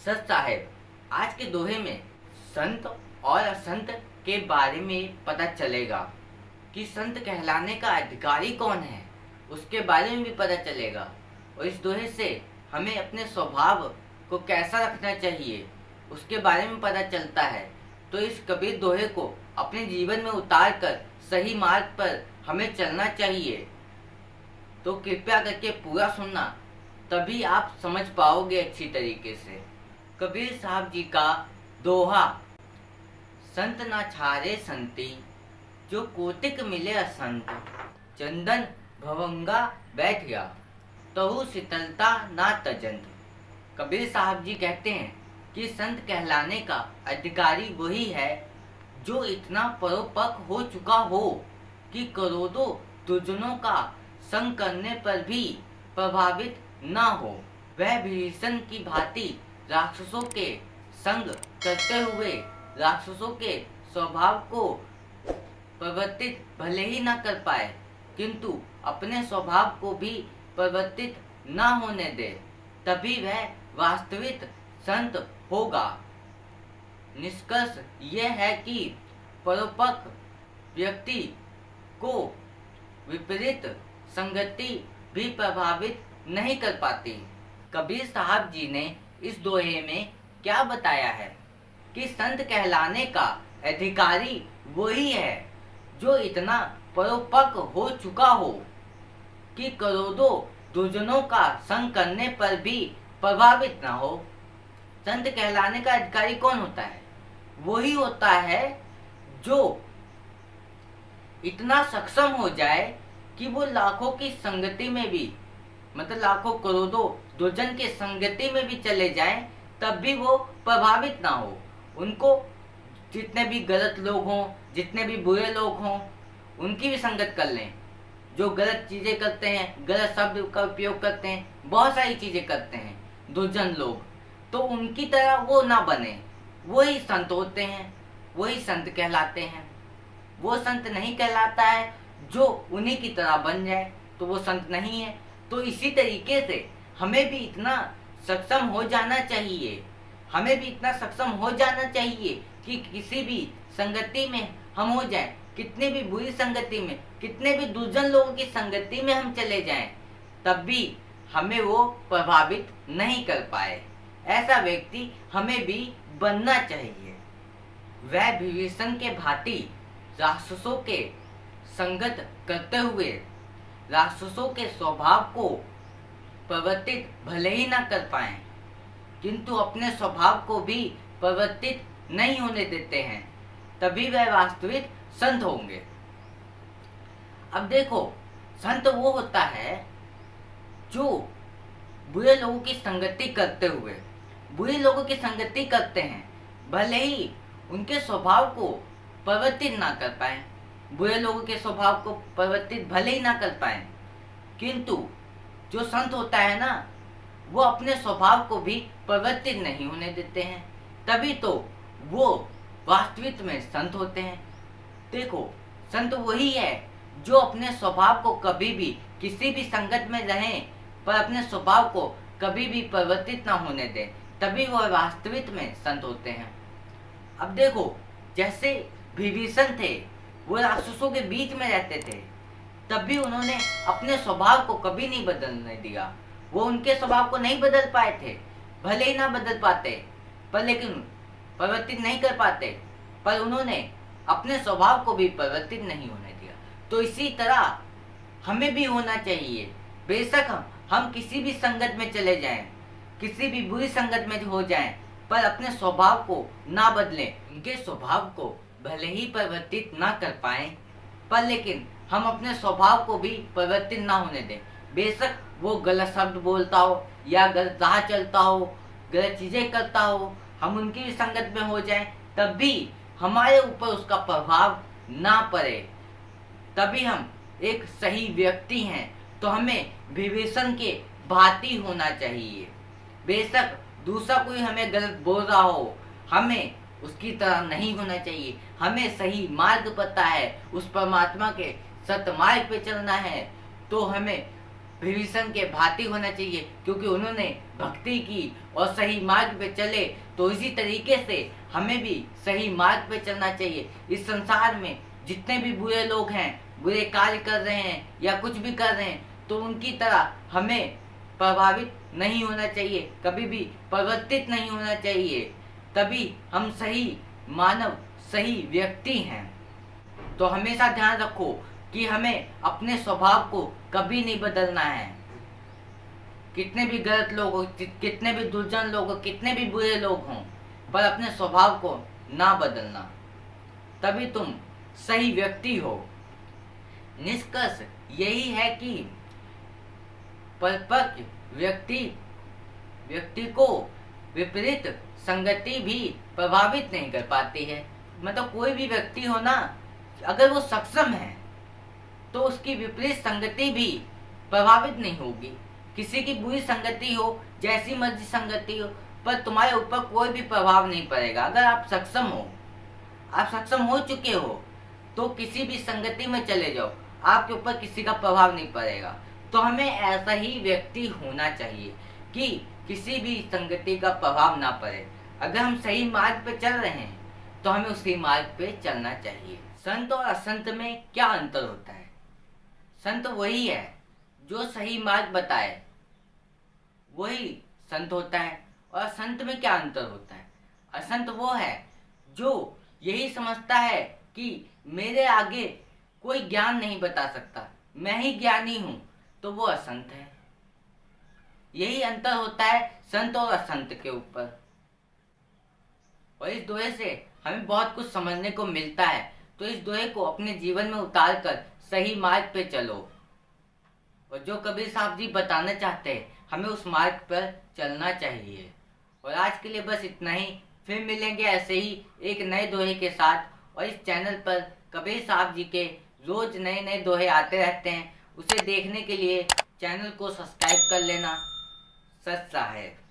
सच साहेब, आज के दोहे में संत और असंत के बारे में पता चलेगा कि संत कहलाने का अधिकारी कौन है, उसके बारे में भी पता चलेगा। और इस दोहे से हमें अपने स्वभाव को कैसा रखना चाहिए उसके बारे में पता चलता है। तो इस कबीर दोहे को अपने जीवन में उतार कर सही मार्ग पर हमें चलना चाहिए। तो कृपया करके पूरा सुनना, तभी आप समझ पाओगे अच्छी तरीके से। कबीर साहब जी का दोहा। संत ना छारे संती, जो कोतिक मिले असंत। चंदन भवंगा बैठ गया, तहु शीतलता ना तजंत। कबीर साहब जी कहते हैं कि संत कहलाने का अधिकारी वही है जो इतना परोपक्व हो चुका हो कि करोड़ों दुर्जनों का संग करने पर भी प्रभावित न हो। वह भीषण की भांति राक्षसों के संग करते हुए राक्षसों के स्वभाव को परिवर्तित भले ही न कर पाए, किंतु अपने स्वभाव को भी परिवर्तित न होने दे, तभी वह वास्तविक संत होगा। निष्कर्ष यह है कि परोपक्व व्यक्ति को विपरीत संगति भी प्रभावित नहीं कर पाती। कबीर साहब जी ने इस दोहे में क्या बताया है कि संत कहलाने का अधिकारी वही है जो इतना परोपक्व हो चुका हो कि करोड़ों दुर्जनों का संग करने पर भी प्रभावित ना हो। संत कहलाने का अधिकारी कौन होता है? वही होता है जो इतना सक्षम हो जाए कि वो लाखों की संगति में भी, मतलब लाखों करोड़ों दुर्जन के संगति में भी चले जाएं, तब भी वो प्रभावित ना हो। उनको जितने भी गलत लोग हों, जितने भी बुरे लोग हों, उनकी भी संगत कर लें। जो गलत चीजें करते हैं, गलत शब्द का उपयोग करते हैं, बहुत सारी चीजें करते हैं दुर्जन लोग, तो उनकी तरह वो ना बने। वही संत होते हैं, वही संत कहलाते हैं। वो संत नहीं कहलाता है जो उन्हीं की तरह बन जाए, तो वो संत नहीं है। तो इसी तरीके से हमें भी इतना सक्षम हो जाना चाहिए, हमें भी इतना सक्षम हो जाना चाहिए कि किसी भी संगति में हम हो जाएं, कितने भी बुरी संगति में, कितने भी दुर्जन लोगों की संगति में हम चले जाएं, तब भी हमें वो प्रभावित नहीं कर पाए। ऐसा व्यक्ति हमें भी बनना चाहिए। वह विभीषण के भांति राक्षसों के संगत करते हुए राक्षसों के स्वभाव को परिवर्तित भले ही ना कर पाए, किंतु अपने स्वभाव को भी परिवर्तित नहीं होने देते हैं, तभी वह वास्तविक संत होंगे। अब देखो, संत वो होता है जो बुरे लोगों की संगति करते हुए, बुरे लोगों की संगति करते हैं, भले ही उनके स्वभाव को परिवर्तित ना कर पाए, बुरे लोगों के स्वभाव को परिवर्तित भले ही ना कर पाए, किंतु जो संत होता है ना, वो अपने स्वभाव को भी परिवर्तित नहीं होने देते हैं, तभी तो वो वास्तविक में संत होते हैं। देखो, संत वही है जो अपने स्वभाव को कभी भी किसी भी संगत में रहें पर अपने स्वभाव को कभी भी परिवर्तित ना होने दें, तभी वह वास्तविक में संत होते हैं। अब देखो, जैसे विभीषण थे, वो राक्षसों के बीच में रहते थे, तब भी उन्होंने अपने स्वभाव को कभी नहीं बदलने दिया। वो उनके स्वभाव को नहीं बदल पाए थे, भले ही ना बदल पाते, पर लेकिन परिवर्तित नहीं कर पाते, पर उन्होंने अपने स्वभाव को भी परिवर्तित नहीं होने दिया। तो इसी तरह हमें भी होना चाहिए। बेशक हम किसी भी संगत में चले जाएं, किसी भी बुरी संगत में हो जाएं, पर अपने स्वभाव को ना बदलें। उनके स्वभाव को भले ही परिवर्तित ना कर पाएं, पर लेकिन हम अपने स्वभाव को भी परिवर्तित ना होने दें। बेशक वो गलत शब्द बोलता हो या गलत राह चलता हो, गलत चीजें करता हो, हम उनकी भी संगत में हो जाएं, तब भी हमारे ऊपर उसका प्रभाव ना पड़े, तभी हम एक सही व्यक्ति हैं। तो हमें विभीषण के भांति होना चाहिए। बेशक दूसरा कोई हमें गलत बोल रहा हो, हमें उसकी तरह नहीं होना चाहिए। हमें सही मार्ग पता है, उस परमात्मा के सत्य मार्ग पे चलना है, तो हमें विभीषण के भांति होना चाहिए, क्योंकि उन्होंने भक्ति की और सही मार्ग पे चले। तो इसी तरीके से हमें भी सही मार्ग पे चलना चाहिए। इस संसार में जितने भी बुरे लोग हैं, बुरे कार्य कर रहे हैं या कुछ भी कर रहे हैं, तो उनकी तरह हमें प्रभावित नहीं होना चाहिए, कभी भी परिवर्तित नहीं होना चाहिए। तभी हम सही मानव, सही व्यक्ति हैं। तो हमेशा ध्यान रखो कि हमें अपने स्वभाव को कभी नहीं बदलना है। कितने भी गलत लोग हो, कितने भी दुर्जन लोग हो, कितने भी बुरे लोग हों, पर अपने स्वभाव को ना बदलना, तभी तुम सही व्यक्ति हो। निष्कर्ष यही है कि परिपक्व व्यक्ति को विपरीत संगति भी प्रभावित नहीं कर पाती है। मतलब कोई भी व्यक्ति हो ना, अगर वो सक्षम है तो उसकी विपरीत संगति भी प्रभावित नहीं होगी। किसी की बुरी संगति हो, जैसी मर्जी संगति हो, पर तुम्हारे ऊपर कोई भी प्रभाव नहीं पड़ेगा। अगर आप सक्षम हो, आप सक्षम हो चुके हो, तो किसी भी संगति में चले जाओ, आपके ऊपर किसी का प्रभाव नहीं पड़ेगा। तो हमें ऐसा ही व्यक्ति होना चाहिए कि किसी भी संगति का प्रभाव ना पड़े। अगर हम सही मार्ग पे चल रहे हैं तो हमें उसी मार्ग पे चलना चाहिए। संत और असंत में क्या अंतर होता है? संत वही है जो सही मार्ग बताए, वही संत होता है। और असंत में क्या अंतर होता है? असंत वो है जो यही समझता है कि मेरे आगे कोई ज्ञान नहीं बता सकता, मैं ही ज्ञानी हूँ, तो वो असंत है। यही अंतर होता है संत और असंत के ऊपर। और इस दोहे से हमें बहुत कुछ समझने को मिलता है। तो इस दोहे को अपने जीवन में उतार कर सही मार्ग पे चलो, और जो कबीर साहब जी बताना चाहते हैं हमें उस मार्ग पर चलना चाहिए। और आज के लिए बस इतना ही। फिर मिलेंगे ऐसे ही एक नए दोहे के साथ। और इस चैनल पर कबीर साहब जी के रोज नए नए दोहे आते रहते हैं, उसे देखने के लिए चैनल को सब्सक्राइब कर लेना। सत साहेब।